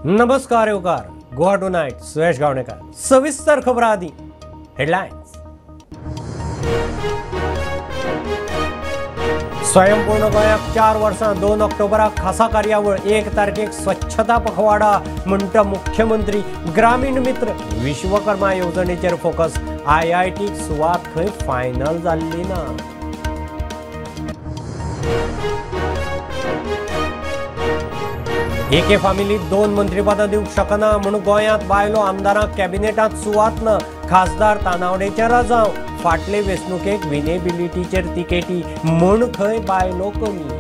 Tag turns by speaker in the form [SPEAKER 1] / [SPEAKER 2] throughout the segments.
[SPEAKER 1] नमस्कार येवकार Goa to night Suyash Gavnekar सविस्तर खबर आदी हेडलाइन्स। स्वयंपूर्ण गोंयाक 4 वर्सां 2 ऑक्टोबराक खासा कार्यावळ 1 तारखेक स्वच्छता पखवाडा म्हणटा मुख्यमंत्री। ग्रामीण मित्र विश्वकर्मा येवजणेचेर फोकस। IITक सुवात खंय फायनल जाल्ली ना। एके फामिलीत 2 मंत्रीपदां दिवंक शकना म्हणून गोंयांत बायलो आमदारांक कॅबिनेटांत सुवात ना। खासदार तानावडेचे रजाव। फाटले वेंचणुकेक विनेबिलिटीचेर तिकेटी म्हूण खंय बायलो कमी।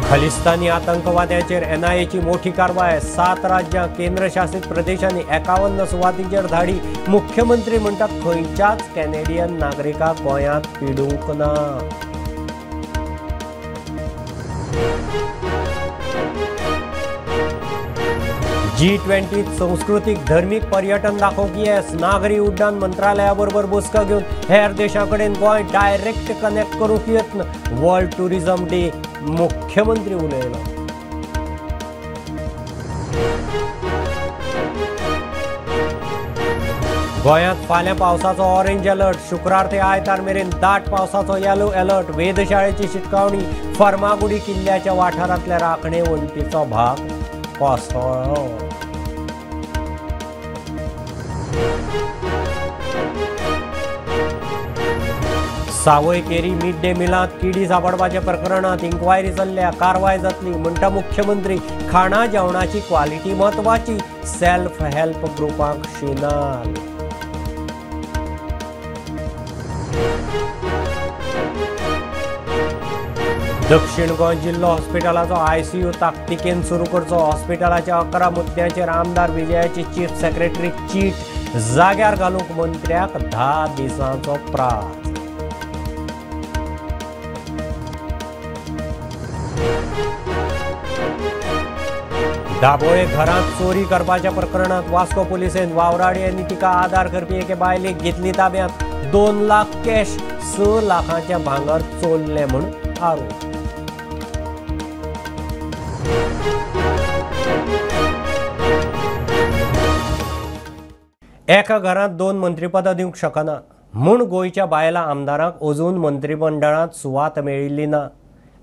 [SPEAKER 1] खलिस्तानी आतंकवाद्याचेर NIAची मोठी कारवाय। 7 राज्यां केंद्रशासित प्रदेशांनी 51 सुवातींचेर धाडी। मुख्यमंत्री म्हणटात खंयच्याच कॅनेडियन नागरिकाक गोंयांत पिडूंक ना। G20 संस्कृतीक धर्मीक पर्यटन दाखोवंक येस। नागरी उड्डाण मंत्रालया बरोबर बसका घेवन हेर देशांकडेन गोंय डायरेक्ट कनेक्ट करूंक यत्न। वर्ल्ड टुरिझम डे मुख्यमंत्री उलयलो। गोंयांत फाल्यां पावसाचो ऑरेंज अलर्ट। शुक्रार ते आयतार मेरेन दाट पावसाचो येलो अलर्ट। वेधशाळेची शिटकावणी। फर्मागुडी किल्ल्याच्या वाठारांतल्या राखणे वणटीचो भाग कोसळ्ळो। सावय केरी मिड डे मिलांत किडी सांपडपाच्या प्रकरणांत इन्क्वायरी चल्ल्या। कारवाय जातली म्हणटा मुख्यमंत्री। खाणा जेवणाची क्वालिटी म्हत्वाची। सेल्फ हेल्प ग्रुपांक शिनाल। दक्षिण गोंय जिल्लो हॉस्पिटलाचो ICU ताकतिकेन सुरू करचो। हॉस्पिटलाच्या 11 मुद्द्यांचेर आमदार विजयाची चीफ सेक्रेटरी चीट जाग्यार घालूंक मंत्र्याक 10 दिसांचो प्राझ। दाबोळे घरांत चोरी करपाच्या प्रकरणात वास्को पुलिसेन वावराडी आनी तिका आधार करपी एके बायलेक घेतली ताब्यांत। 2 लाख कॅश 6 लाखांचे भांगर चोरले म्हूण आरोप। एका घरांत 2 मंत्रीपदां दिवंक शकना म्हूण गोंयच्या बायलां आमदारांक अजून मंत्रिमंडळांत सुवात मेळिल्ली ना।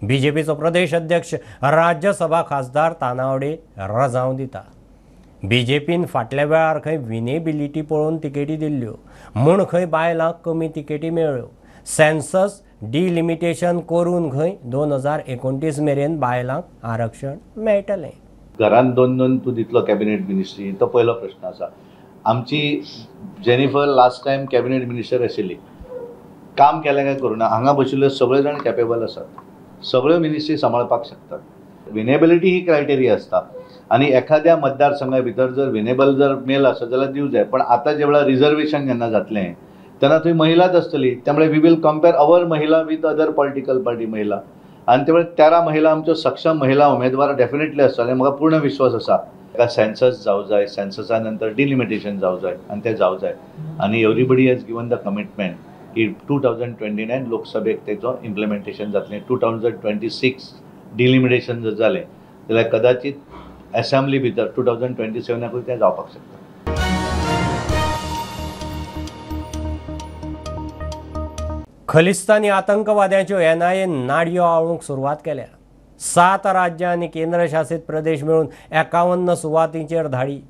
[SPEAKER 1] BJPचो प्रदेश अध्यक्ष राज्यसभा खासदार तानावडे रजाव दिता। BJPन फाटल्या वेळार खंय विनेबिलिटी पळोवन तिकेटी दिल्ल्यो म्हूण खंय बायलांक कमी तिकेटी मेळ्ळ्यो। सेन्सस डिलिमिटेशन करून खंय 2029 मेरेन बायलांक आरक्षण मेळटलें।
[SPEAKER 2] घरांत 2-2 तूं दितलो कॅबिनेट मिनिस्ट्री तो पयलो प्रश्न आसा। आमची Jennifer last time cabinet minister आशिल्ली। काम केलें काय करूना। हांगा बशिल्ले सगळे जाण कॅपेबल आसात। सगळ्यो मिनिस्ट्री सांबाळपाक शकतात। विनेबिलिटी ही क्रायटेरिया आसता आनी एखाद्या मतदारसंघा भितर जर विनेबल जर मेल आसत जाल्यार दिवं जाय। पण आतां जे वेळार रिजर्वेशन जेन्ना जातलें तेन्ना थंय महिलाच आसतली। त्यामुळे वी विल कंपेर अवर महिला विथ अदर पॉलिटिकल पार्टी महिला आनी त्यामुळे 13 महिला आमच्यो सक्षम महिला उमेदवार डेफिनेटली आसतले। म्हाका पूर्ण विश्वास आसा। ताका सेन्सस जावं जाय। सेन्ससा नंतर डिलिमिटेशन जावं जाय आनी तें जावं जाय। आनी everybody has given the commitment की 2029 लोकसभेक तेचो इम्प्लिमेंटेशन जातलें। 2026 डिलिमिटेशन जर जालें जाल्यार कदाचित असेंब्ली भितर 2027 तें जावपाक शकता।
[SPEAKER 1] खलिस्तानी आतंकवाद्यांच्यो NIA नाडयो आवळूंक सुरवात केल्या। 7 राज्यां आनी केंद्रशासित प्रदेश मेळून 51 सुवातींचेर धाडी।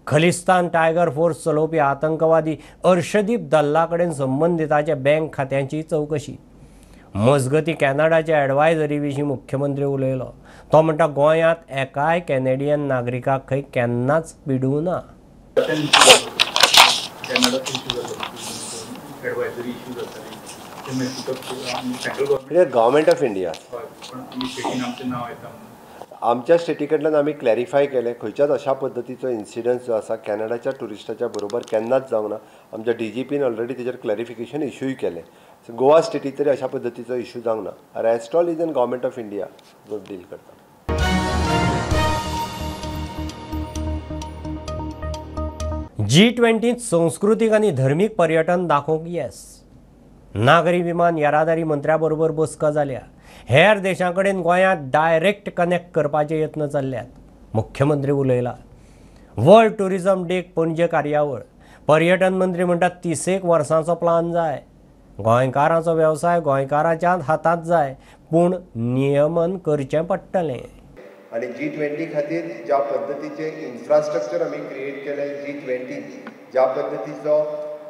[SPEAKER 1] खलिस्तान टायगर फोर्स चलोवपी आतंकवादी अर्शदीप दल्ला कडेन संबंधिताच्या बँक खात्यांची चवकशी। मजगती कॅनडाच्या एडवायझरी विशीं मुख्यमंत्री उलयलो। तो म्हणटा गोंयांत एकाय कॅनेडियन नागरिकाक खंय केन्नाच पिडूं ना।
[SPEAKER 3] गव्हर्मेंट ऑफ इंडिया आमच्या स्टेटी कडल्यान आमी क्लॅरिफाय केलें खंयच्याच अशा पद्दतीचो इन्सिडन्स जो आसा कॅनडाच्या टुरिस्टाच्या बरोबर केन्नाच जावंक ना। आमच्या DGPन ऑलरेडी तेजेर क्लॅरिफिकेशन इश्यूय केलें। गोवा स्टेटीक तरी अशा पद्दतीचो इश्यू जावंक ना। Rest all is in government of India जो डील करता।
[SPEAKER 1] G20 संस्कृतीक आनी धर्मीक पर्यटन दाखोवंक येस। नागरी विमान येरादारी मंत्र्याबरोबर बसका जाल्या. हेर देशां कडेन गोंयांत डायरेक्ट कनेक्ट करपाचे यत्न चल्ल्यात. मुख्यमंत्री उलयला. वर्ल्ड टुरिझम डेक पणजे कार्यावळ. पर्यटन मंत्री म्हणटात 30 वर्सांचो प्लान जाय. गोंयकारांचो वेवसाय गोंयकारांच्याच हातांत जाय, पूण नियमन करचें पडटलें.
[SPEAKER 3] आणि G20 खातीर ज्या पद्दतीचे इन्फ्रास्ट्रक्चर आमी क्रिएट केले, G20 ज्या पद्दतीचो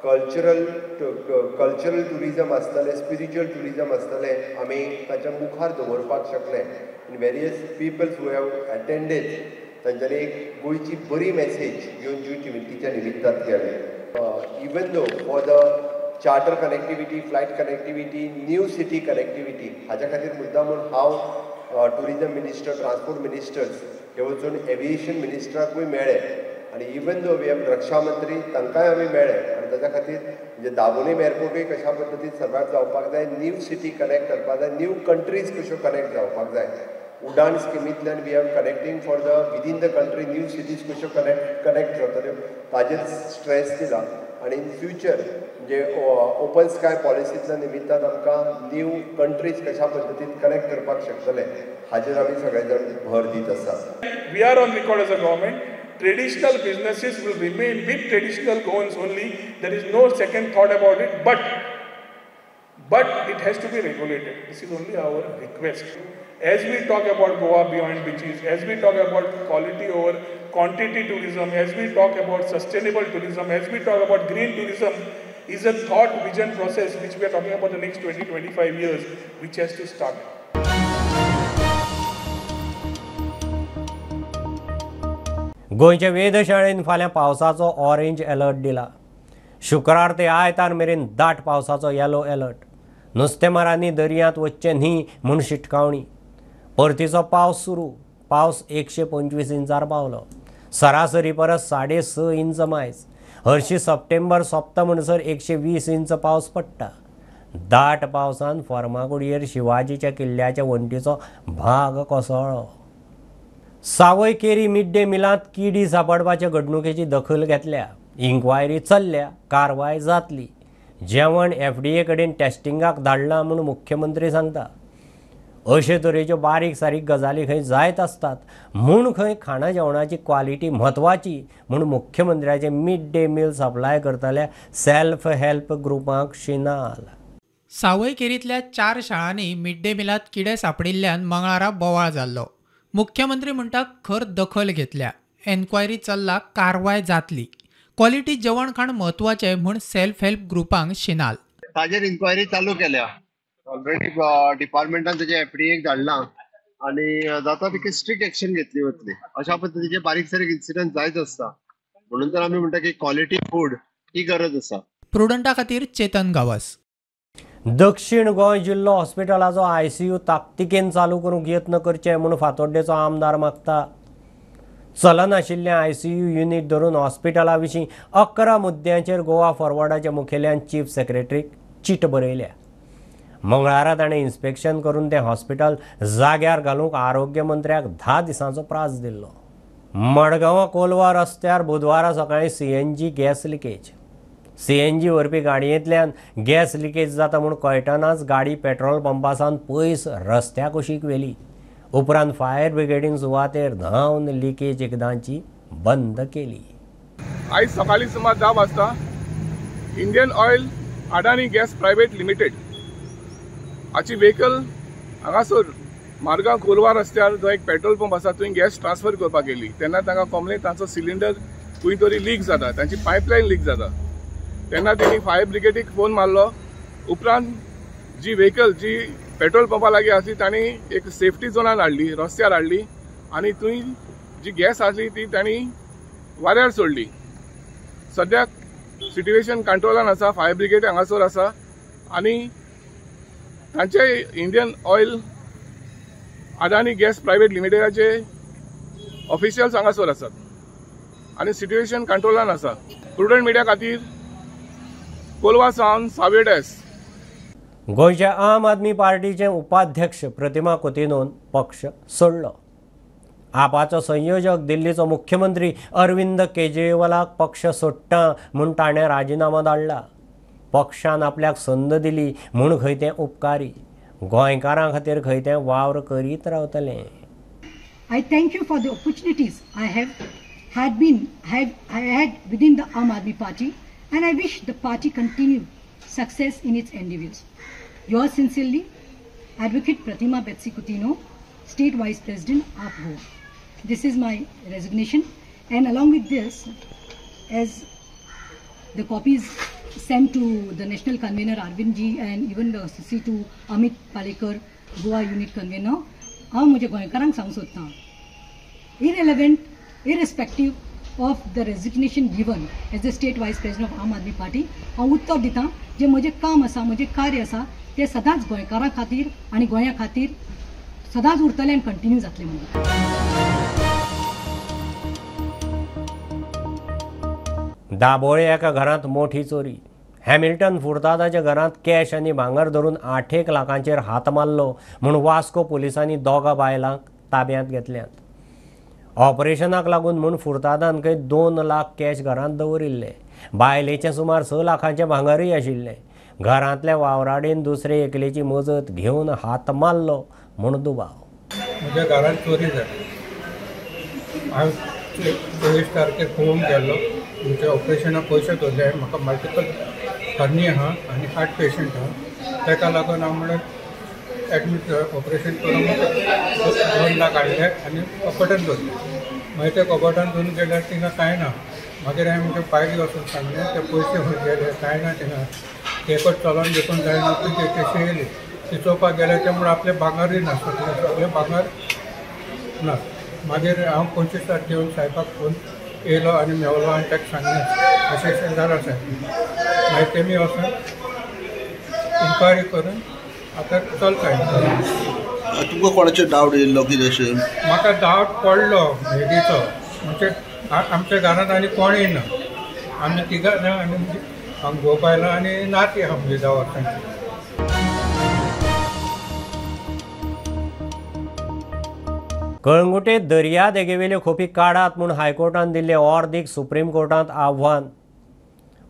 [SPEAKER 3] कल्चरल टुरिझम आसतलें, स्पिरिच्युअल टुरिझम आसतलें, आमी ताच्या मुखार दवरपाक शकले. आनी various peoples who have attended तांच्यांनी एक गोंयची बरी मेसेज घेवन G20च्या निमित्तान केले. Even though for the charter connectivity, flight connectivity, new city connectivity, हाच्या खातीर मुद्दामून हांव टुरिझम मिनिस्टर, ट्रान्सपोर्ट मिनिस्टर्स हे वचून एविएशन मिनिस्टराकूय मेळ्ळे. आनी इवन दो वी हॅव रक्षा मंत्री, तांकांय आमी मेळ्ळे. आनी ताच्या खातीर म्हणजे दाबोलीम एअरपोर्टूय कशा पद्दतीन सर्वायव जावपाक जाय, न्यू सिटी कनेक्ट करपाक जाय, न्यू कंट्रीज कश्यो कनेक्ट जावपाक जाय. उडान स्किमींतल्यान we have connecting for the within the country new cities कश्यो कनेक्ट जातल्यो ताजेर स्ट्रेस दिला. आनी इन फ्युचर म्हणजे ओपन स्काय पॉलिसींतल्या निमित्तान आमकां न्यू कंट्रीज कशा पद्दतीन कनेक्ट करपाक शकतले हाजेर आमी सगळे जाण भर दीत आसात.
[SPEAKER 4] We are on record as a government. Traditional businesses will remain with traditional goals only. There is no second thought about it. But it has to be regulated. This is only our request. As we talk about Goa beyond beaches, as we talk about quality over quantity tourism, as we talk about sustainable tourism, as we talk about green tourism, is a thought vision process which we are talking about the next 20-25 years, which has to start.
[SPEAKER 1] गोंयच्या वेधशाळेन फाल्यां पावसाचो orange alert दिला. शुक्रार ते आयतार मेरेन दाट पावसाचो येलो अलर्ट. नुस्तेमारांनी दर्यांत वचचें न्ही म्हूण शिटकावणी. परतीचो पावस सुरू. पावस 125 इंचार पावलो. सरासरी परस 6.5 इंच मायज. हरशी सप्टेंबर सोंपता म्हणसर 120 इंच पावस पडटा. दाट पावसान फर्मागुडयेर शिवाजीच्या किल्ल्याच्या वण्टीचो भाग कोसळ्ळो. सावय केरी मिड डे मिलांत किडी सांपडपाचे घडणुकेची दखल घेतल्या. इन्क्वायरी चल्ल्या, कारवाय जातली. जेवण FDA कडेन टेस्टिंगाक धाडलां म्हूण मुख्यमंत्री सांगता. अशे तरेच्यो बारीक सारीक गजाली खंय जायत आसतात म्हूण खंय खाणा जेवणाची क्वालिटी म्हत्वाची म्हूण मुख्यमंत्र्याचे मिड डे मील सप्लाय करतल्या सेल्फ हेल्प ग्रुपांक शिनाल.
[SPEAKER 5] सावय केरींतल्या 4 शाळांनी मिड डे मिलांत किडे सांपडिल्ल्यान मंगळारा बोवाळ जाल्लो. मुख्यमंत्री म्हणटा खर दखल घेतल्या. एन्क्वायरी चल्ला, कारवाय जातली. क्वॉलिटी जेवण खाण म्हत्वाचें म्हूण सेल्फ हेल्प ग्रुपांक शिनाल.
[SPEAKER 3] ताजेर इन्क्वायरी चालू केल्या. ऑलरेडी डिपार्टमेंटान ताजे FDA धाडलां आनी जाता तितली स्ट्रिक्ट एक्शन घेतली वतली. अशा पद्दतीचे बारीक सारीक इन्सिडंट जायत आसता. म्हणून तर आमी म्हणटा की क्वॉलिटी फूड ही गरज आसा.
[SPEAKER 5] प्रुडंटा खातीर चेतन गावस.
[SPEAKER 1] दक्षिण गोंय जिल्लो हॉस्पिटलाचो ICU ताकतिकेन चालू करूंक यत्न करचे म्हूण फातोड्डेचो आमदार मागता. चलनाशिल्लें ICU युनिट धरून हॉस्पिटला विशीं 11 मुद्द्यांचेर गोवा फॉरवर्डाच्या मुखेल्यान चीफ सेक्रेटरीक चीट बरयल्या. मंगळारा ताणें इन्स्पेक्शन करून तें हॉस्पिटल जाग्यार घालूंक आरोग्य मंत्र्याक 10 दिसांचो प्रास दिल्लो. मडगांवां कोलवा रस्त्यार बुधवारा सकाळीं CNG गॅस लिकेज. CNG व्हरपी गाडयेंतल्यान गॅस लिकेज जाता म्हूण कळटनाच गाडी पेट्रोल पंपासान पयस रस्त्या कुशीक व्हेली. उपरांत फायर ब्रिगेडीन सुवातेर धांवन लिकेज एकदांची बंद केली.
[SPEAKER 4] आज सकाळी सुमार 10 वाजता इंडियन ऑयल अडानी गॅस प्रायवेट लिमिटेड हाची व्हेकल हांगासर मारगांव कोलवा रस्त्यार जो एक पेट्रोल पंप आसा थंय गॅस ट्रान्सफर करपाक गेली. तेन्ना तांकां कमलें तांचो सिलिंडर खंय तरी लीक जाता, तांची पायपलायन लीक जाता. तेन्ना तेणी फायर ब्रिगेडीक फोन मारलो. उपरांत जी व्हेकल जी पेट्रोल पंपा लागीं आसली तांणी एक सेफ्टी झोनान हाडली, रस्त्यार हाडली आनी थंय जी गॅस आसली ती तांणी वाऱ्यार सोडली. सद्याक सिट्युएशन कंट्रोलान आसा. फायर ब्रिगेड हांगासर आसा आनी तांचे इंडियन ऑयल अडानी गॅस प्रायवेट लिमिटेडाचे ऑफिशियल्स हांगासर आसात आनी सिट्युएशन कंट्रोलान आसा. प्रुडंट मिडिया खातीर कोलवा सावन सावेडेस.
[SPEAKER 1] गोंयच्या आम आदमी पार्टीचे उपाध्यक्ष प्रतिमा कोतिनोन पक्ष सोडलो. आपाचो संयोजक दिल्लीचो मुख्यमंत्री अरविंद केजरीवालाक पक्ष सोडटा म्हूण ताणें राजिनामा धाडला. पक्षान आपल्याक संद दिली म्हूण खंय तें उपकारी. गोंयकारां खातीर खंय तें वावर करीत रावतलें.
[SPEAKER 6] I thank you for the opportunities I had within the Aam Aadmi Party, and I wish the party continue success in its endeavours. Yours sincerely, Advocate Pratima Betsy Coutinho, State Vice President, AAP Goa. This is my resignation, and along with this, as the copies sent to the National Convener Arvind Ji and even the CC to Amit Palekar, Goa Unit Convener, हांव म्हज्या गोंयकारांक सांगूंक सोदतां, irrespective of the resignation given as the state vice president of Aam Aadmi Party, हांव उत्तर दितां जें म्हजें काम आसा, म्हजें कार्य आसा तें सदांच गोंयकारां खातीर आनी गोंया खातीर सदांच उरतलें आनी कंटिन्यू जातलें म्हणून.
[SPEAKER 1] दाबोळे एका घरांत मोठी चोरी. हॅमिल्टन फुर्तादाच्या घरांत कॅश आनी भांगर धरून 8 लाखांचेर हात मारलो म्हूण वास्को पुलिसांनी दोगां बायलांक ताब्यांत घेतल्यात. ऑपरेशनाक लागून म्हूण फुर्तादान खंय 2 लाख कॅश घरांत दवरिल्ले. बायलेचें सुमार 6 लाखांचें भांगरय आशिल्लें. घरांतल्या वावराडेन दुसरे एकलेची मजत घेवन हात मारलो म्हूण दुबाव.
[SPEAKER 7] म्हज्या घरांत चोरी जाली. हांवें 24 तारखेर फोन केल्लो, तुमच्या ऑपरेशनाक पयशे दवरले. म्हाका मल्टिपल हर्नी आहा आनी हार्ट पेशंट आहा, ताका लागून हांव म्हणून एडमीट ऑपरेशन करून 2 लाख हाडले आनी कपाटान दवरले. मागीर ते कपाटान दवरून गेल्यार थिंगा कांय ना. मागीर हांवें म्हज्या पायली वचून सांगलें, ते पयशे खंय गेले कांय ना थिंगा. एकच चलोन देखून जायना, तशें येयली. ती चोवपाक गेले ते म्हणून आपलें भांगरय ना, सगळें भांगर ना. मागीर हांव 25 तारखे येवन साहेबाक फोन येयलो आनी मेवलो आनी ताका सांगलें अशें जाला साहेब. मागीर तेमी वचून इन्क्वायरी करून आतां चलता.
[SPEAKER 8] तुमकां कोणाचेर डावट येयल्लो कितें अशें?
[SPEAKER 7] म्हाका डावट पडलो हेडीचो, म्हणजे आमच्या घरांत आनी कोणूय ना. आमी तिगां ना आनी हांव घोव बायलां आनी नाती आहा म्हणजे दावाखान्याची.
[SPEAKER 1] कळंगुटे दर्या देगेवेल्यो खोपी काडात म्हूण हायकोर्टान दिल्लें ऑर्दीक सुप्रीम कोर्टांत आव्हान.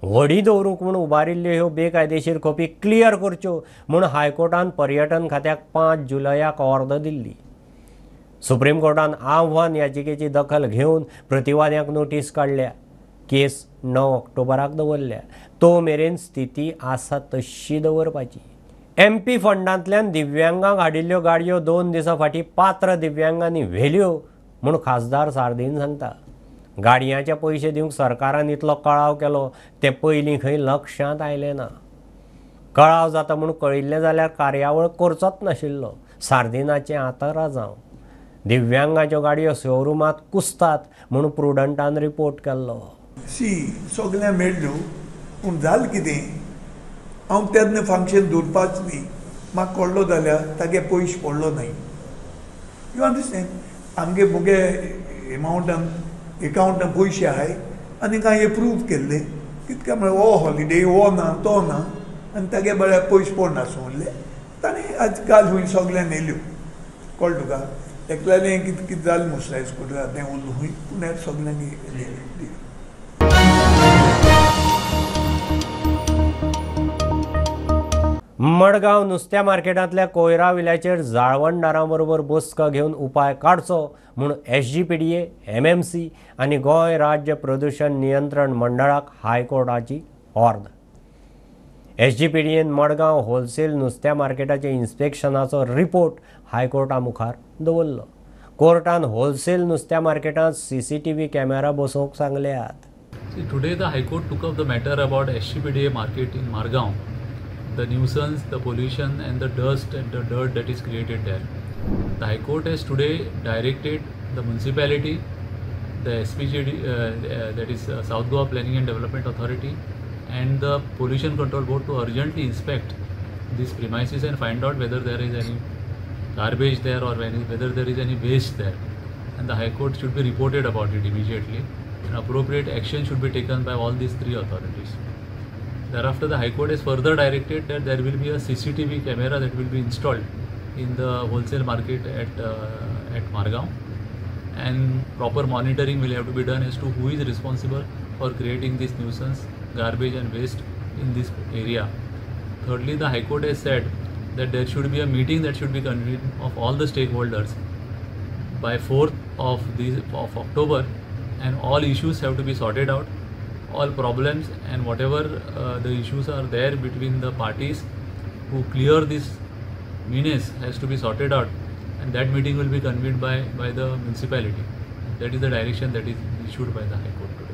[SPEAKER 1] व्हडी दवरूंक म्हूण उबारिल्ल्यो ह्यो बेकायदेशीर खोपी क्लियर करच्यो म्हूण हायकोर्टान पर्यटन खात्याक 5 जुलयाक ऑर्द दिल्ली. सुप्रीम कोर्टान आव्हान याचिकेची दखल घेवन प्रतिवाद्यांक नोटीस काडल्या. केस 9 ऑक्टोबराक दवरल्या. तो मेरेन स्थिती आसा तशी दवरपाची. MP फंडांतल्यान दिव्यांगांक हाडिल्ल्यो गाडयो 2 दिसां फाटीं पात्र दिव्यांगांनी व्हेल्यो म्हूण खासदार सार्दीन सांगता. गाडयांचे पयशे दिवंक सरकारान इतलो कळाव केलो ते पयलीं खंय लक्षांत आयलें ना. कळाव जाता म्हूण कळिल्लें जाल्यार कार्यावळ करचोच नाशिल्लो. सार्दिनाचें आतां जावं. दिव्यांगाच्यो गाडयो शोरुमांत कुसतात म्हूण प्रुडंटान रिपोर्ट केल्लो.
[SPEAKER 9] सगळ्या मेळ्ळ्यो पूण जालें कितें, हांव तेन्ना फंक्शन दवरपाच न्ही. म्हाका कळ्ळो जाल्यार तागे पयशे पडलो नाय. You understand. आमगे मुगे एमावंटान एकावंटान पयशे आहाय आनी कांय एप्रूव केल्ले. कितके म्हळ्यार हो हॉलिडे हो ना तो ना आनी तागे म्हळ्यार पयशे पडना म्हणले. ताणें आज काल खंय सगळ्यांक येयल्यो. कळ्ळें तुका. एकल्यालें कितें कितें जालें मुसलाय स्कुटरार तें उरलो खंय पुण्यार सगळ्यांक दिलें.
[SPEAKER 1] मडगांव नुस्त्या मार्केटांतल्या कोयरा विल्याचेर जाळवणदारां बरोबर बसका घेवन उपाय काडचो म्हूण SGPDA, MMC आनी गोंय राज्य प्रदूषण नियंत्रण मंडळाक हायकोर्टाची ऑर्द. SGPDAन मडगांव होलसेल नुस्त्या मार्केटाचे इन्स्पेक्शनाचो रिपोर्ट हायकोर्टा मुखार दवरलो. कोर्टान होलसेल नुस्त्या मार्केटांत CCTV कॅमेरा बसोवंक सांगल्यात.
[SPEAKER 10] Today the High Court took up the matter about SGPDA market in Margao, the nuisance, the pollution and the dust and the dirt that is created there. The High Court has today directed the municipality, the SPGD, that is South Goa Planning and Development Authority, and the Pollution Control Board to urgently inspect these premises and find out whether there is any garbage there or whether there is any waste there. And the High Court should be reported about it immediately, and appropriate action should be taken by all these 3 authorities. Thereafter, the High Court has further directed that there will be a CCTV camera that will be installed in the wholesale market at Margao, and proper monitoring will have to be done as to who is responsible for creating this nuisance, garbage and waste in this area. Thirdly, the High Court has said that there should be a meeting that should be convened of all the stakeholders by 4th of October, and all issues have to be sorted out, all problems and whatever the issues are there between the parties who clear this menace has to be sorted out, and that meeting will be convened by the municipality. That is the direction that is issued by the High Court today.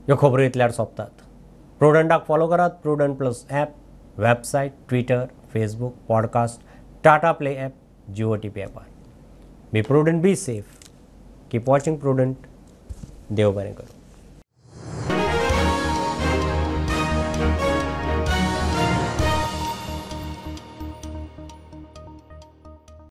[SPEAKER 1] ह्यो खबरो इतल्यार सोंपतात. प्रुडंटाक follow करात. Prudent plus app, website, Twitter, Facebook, podcast, Tata play app, Jio TP ॲपार. Be Prudent, be safe. Keep watching Prudent. देव बरें करूं.